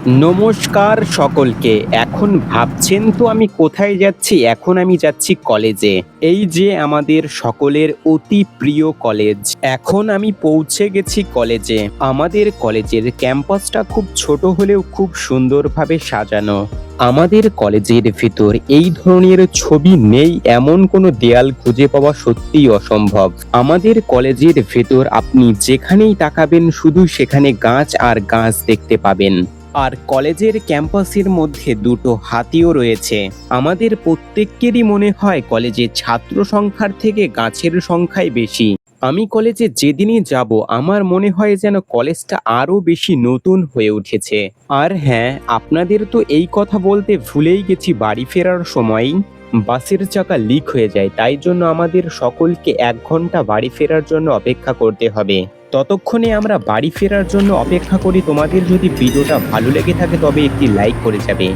নমস্কার সকলকে। এখন ভাবছেন তো আমি কোথায় যাচ্ছি? এখন আমি যাচ্ছি কলেজে। এই যে আমাদের সকলের অতি প্রিয় কলেজ। এখন আমি পৌঁছে গেছি কলেজে। আমাদের কলেজের ক্যাম্পাসটা খুব ছোট হলেও খুব সুন্দরভাবে সাজানো। আমাদের কলেজের ভিতর এই ধরনের ছবি নেই এমন কোনো দেয়াল খুঁজে পাওয়া সত্যিই অসম্ভব। আমাদের কলেজের ভেতর আপনি যেখানেই তাকাবেন শুধু সেখানে গাছ আর গাছ দেখতে পাবেন। আর কলেজের ক্যাম্পাসের মধ্যে দুটো হাতিও রয়েছে। আমাদের প্রত্যেকেরই মনে হয় কলেজে ছাত্র সংখ্যার থেকে গাছের সংখ্যাই বেশি। আমি কলেজে যেদিনই যাব আমার মনে হয় যেন কলেজটা আরো বেশি নতুন হয়ে উঠেছে। আর হ্যাঁ, আপনাদের তো এই কথা বলতে ভুলেই গেছি, বাড়ি ফেরার সময় বাসের চাকা লিক হয়ে যায়, তাই জন্য আমাদের সকলকে 1 ঘন্টা বাড়ি ফেরার জন্য অপেক্ষা করতে হবে। ততক্ষণে আমরা বাড়ি ফেরার জন্য অপেক্ষা করি। তোমাদের যদি ভিডিওটা ভালো লেগে থাকে তবে একটি লাইক করে যাবে।